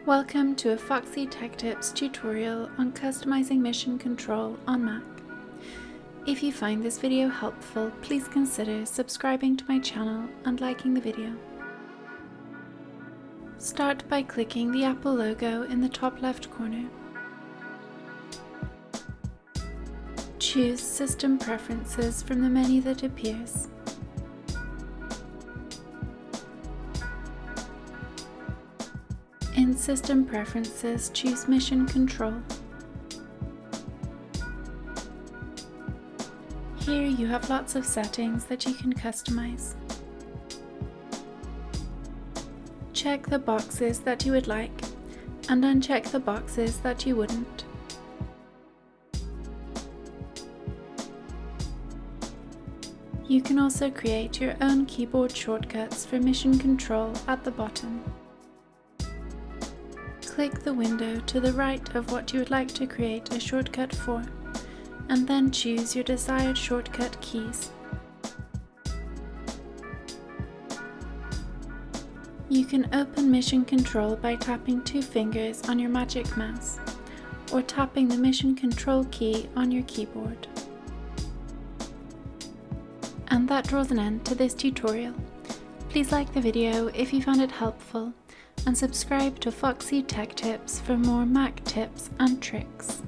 Welcome to a Foxy Tech Tips tutorial on customizing mission control on Mac. If you find this video helpful, please consider subscribing to my channel and liking the video. Start by clicking the Apple logo in the top left corner. Choose System Preferences from the menu that appears. In System Preferences, choose Mission Control. Here you have lots of settings that you can customize. Check the boxes that you would like, and uncheck the boxes that you wouldn't. You can also create your own keyboard shortcuts for mission control at the bottom. Click the window to the right of what you would like to create a shortcut for, and then choose your desired shortcut keys. You can open Mission Control by tapping 2 fingers on your Magic Mouse, or tapping the Mission Control key on your keyboard. And that draws an end to this tutorial. Please like the video if you found it helpful, and subscribe to Foxy Tech Tips for more Mac tips and tricks.